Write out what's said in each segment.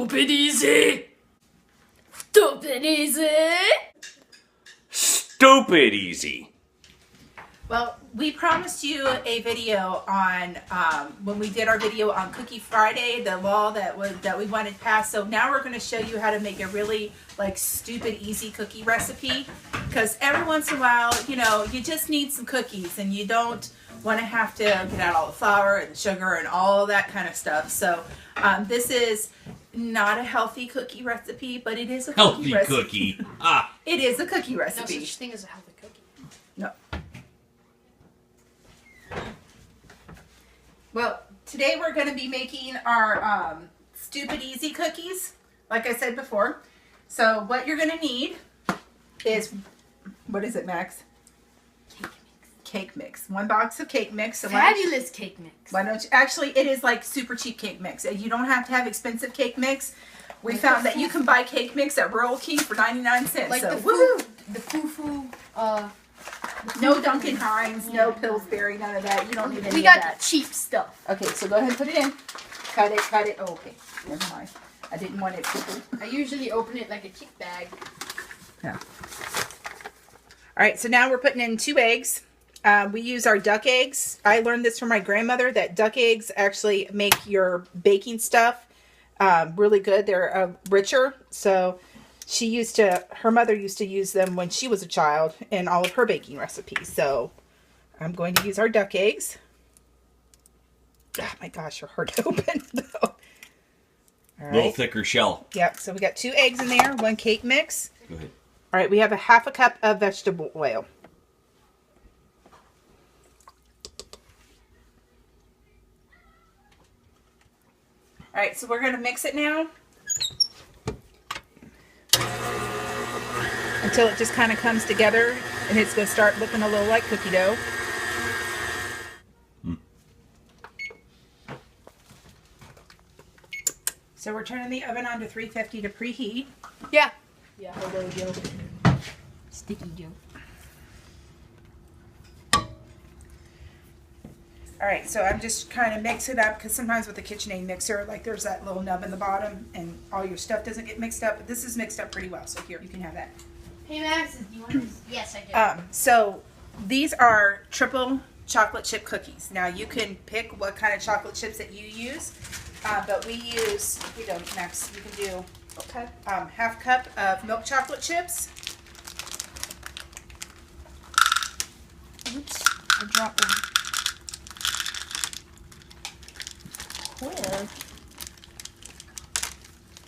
Stupid easy! Stupid easy! Stupid easy. Well, we promised you a video on when we did our video on Cookie Friday, the law that we wanted passed. So now we're going to show you how to make a really stupid easy cookie recipe. Because every once in a while, you just need some cookies, and you don't want to have to get out all the flour and sugar and all that kind of stuff. So this is not a healthy cookie recipe, but it is a Healthy recipe. cookie. Ah. It is a cookie No recipe. such thing as a healthy cookie. No. Well, today we're going to be making our stupid easy cookies, like I said before. So what you're going to need is, what is it, Max? Cake mix. 1 box of cake mix. So Fabulous cake mix. why don't you, actually, it is like super cheap cake mix. You don't have to have expensive cake mix. We found that you can buy cake mix at Rural King for 99 cents. Like so, the woo! foo-foo, No Duncan Hines, no Pillsbury, none of that. You don't need any we of got that. the cheap stuff. Okay, so go ahead and put it in. Cut it, cut it. Oh, okay. Never mind. I didn't want it to. I usually open it like a cheap bag. Yeah. All right, so now we're putting in 2 eggs. We use our duck eggs. I learned this from my grandmother that duck eggs actually make your baking stuff really good. They're richer. So her mother used to use them when she was a child in all of her baking recipes. So I'm going to use our duck eggs. Oh my gosh, they're hard to open though. All right. Little thicker shell. Yep, so we got 2 eggs in there, 1 cake mix. Go ahead. All right, we have a 1/2 cup of vegetable oil. All right, so we're going to mix it now until it just kind of comes together, and it's going to start looking a little like cookie dough. So we're turning the oven on to 350 to preheat. Yeah. Yeah, hello, Joe. Sticky Joe. All right, so I'm just kind of mix it up because sometimes with the KitchenAid mixer, there's that little nub in the bottom and all your stuff doesn't get mixed up. But this is mixed up pretty well, so here, you can have that. Hey, Max, do you want this? Yes, I do. So these are triple chocolate chip cookies. Now you can pick what kind of chocolate chips that you use, but we use, Max, you can do 1/2 cup of milk chocolate chips. Oops, I dropped them. Well,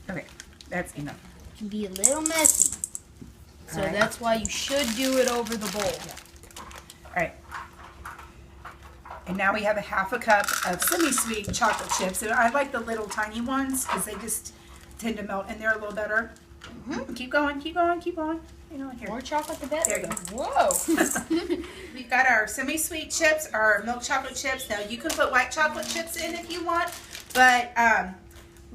Okay, that's enough. it can be a little messy. So All right. that's why you should do it over the bowl. All right. And now we have a 1/2 cup of semi-sweet chocolate chips. And I like the little tiny ones because they just tend to melt in there a little better. Keep going, keep going, keep going. Here. More chocolate the better. There you go. Whoa. We've got our semi-sweet chips, our milk chocolate chips. Now you can put white chocolate chips in if you want, but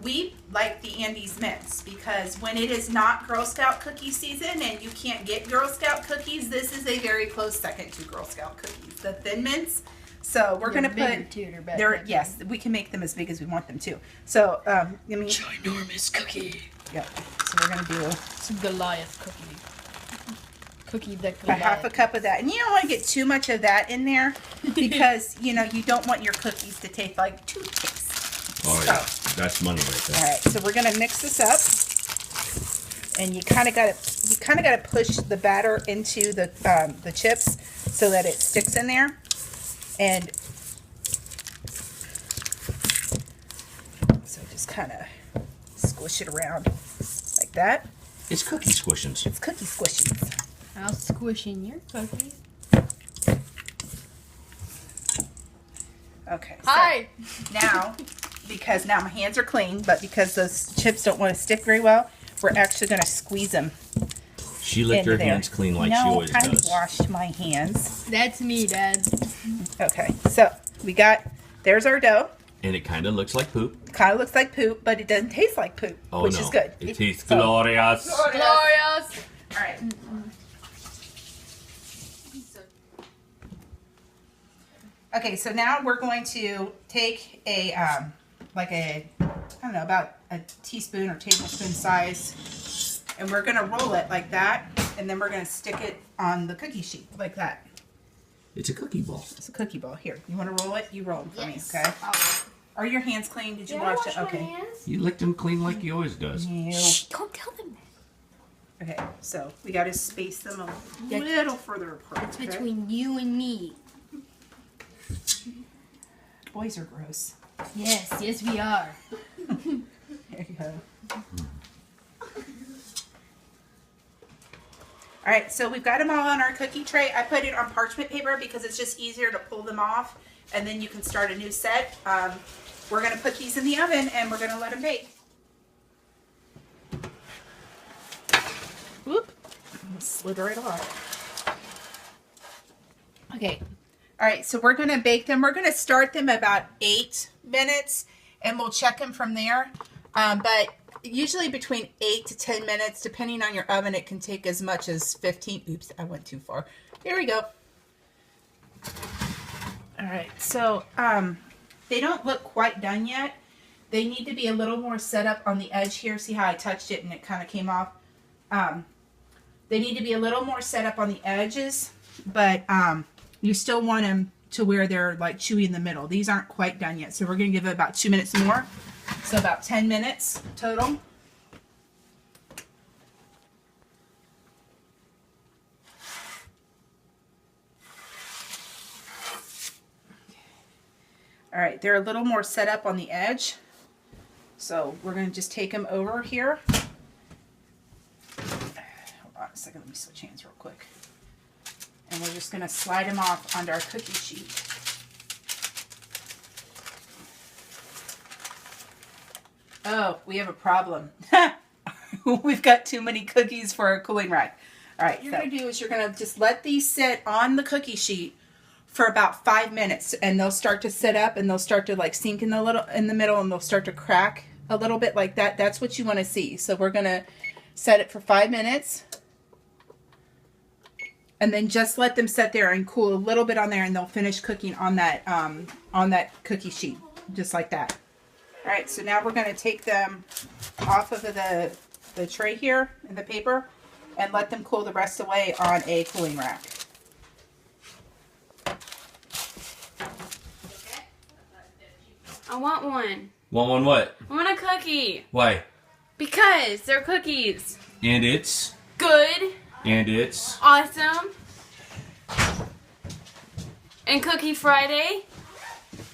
we like the Andes Mints because when it is not Girl Scout cookie season and you can't get Girl Scout cookies, this is a very close second to Girl Scout cookies, the Thin Mints. So we're going to put, yes, we can make them as big as we want them too. So, Ginormous cookie. yeah, so we're going to do It's a Goliath cookie. Cookie that a Goliath. 1/2 cup of that. And you don't want to get too much of that in there because, you don't want your cookies to taste like toothpaste. Oh, yeah. That's money right there. All right, so we're gonna mix this up, and you kind of got to push the batter into the chips so that it sticks in there, and so just kind of squish it around like that. It's cookie squishins. It's cookie squishies. I'll squish in your cookie. Okay. Hi. Now, because now my hands are clean, but because those chips don't want to stick very well, we're actually going to squeeze them. She licked her into there. hands clean like she always I does. washed my hands. That's me, Dad. Okay, so there's our dough. And it kind of looks like poop. Kind of looks like poop, but it doesn't taste like poop, Oh, which no. is good. It tastes glorious. Glorious. All right. Okay, so now we're going to take a I don't know, about a teaspoon or tablespoon size. And we're going to roll it like that. And then we're going to stick it on the cookie sheet like that. It's a cookie ball. It's a cookie ball. Here, you want to roll it? You roll them for Yes. me, okay? Are your hands clean? Did you wash it? Okay. You licked them clean like you always does. No. Don't tell them that. Okay, so we got to space them a Yeah. little further apart. It's okay? between you and me. Boys are gross. Yes, yes we are. There you go. All right, so we've got them all on our cookie tray. I put it on parchment paper because it's just easier to pull them off, and then you can start a new set. We're going to put these in the oven, and we're going to let them bake. Whoop. Slid right off. Okay. All right, so we're going to bake them. We're going to start them about 8 minutes, and we'll check them from there. But usually between 8 to 10 minutes, depending on your oven, it can take as much as 15. Oops, I went too far. Here we go. All right, so they don't look quite done yet. They need to be a little more set up on the edge here. See how I touched it and it kind of came off? They need to be a little more set up on the edges, but you still want them to where they're like chewy in the middle. These aren't quite done yet, so we're going to give it about 2 minutes more. So about 10 minutes total. All right, they're a little more set up on the edge. So we're going to just take them over here. Hold on a second, let me switch hands real quick. And we're just going to slide them off onto our cookie sheet. Oh, we have a problem. We've got too many cookies for our cooling rack. All right, what you're going to do is you're going to just let these sit on the cookie sheet for about 5 minutes, and they'll start to sit up and they'll start to like sink in the middle, and they'll start to crack a little bit like that. That's what you want to see. So we're going to set it for 5 minutes. And then just let them sit there and cool a little bit on there, and they'll finish cooking on that cookie sheet, just like that. All right, so now we're going to take them off of the tray here in the paper and let them cool the rest away on a cooling rack. I want one. Want one what? I want a cookie. Why? Because they're cookies. And it's... Good. And it's... Awesome. And Cookie Friday.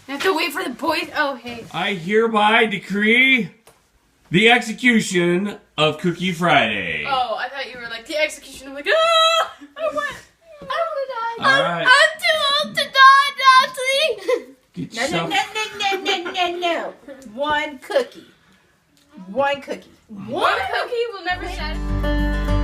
I have to wait for the boys. Oh, hey. I hereby decree the execution of Cookie Friday. Oh, I thought you were like the execution. I'm like, ah! I want to die. All right. I'm too old to die, Nancy. Get No, yourself... no. One cookie. One cookie. One cookie will never satisfy.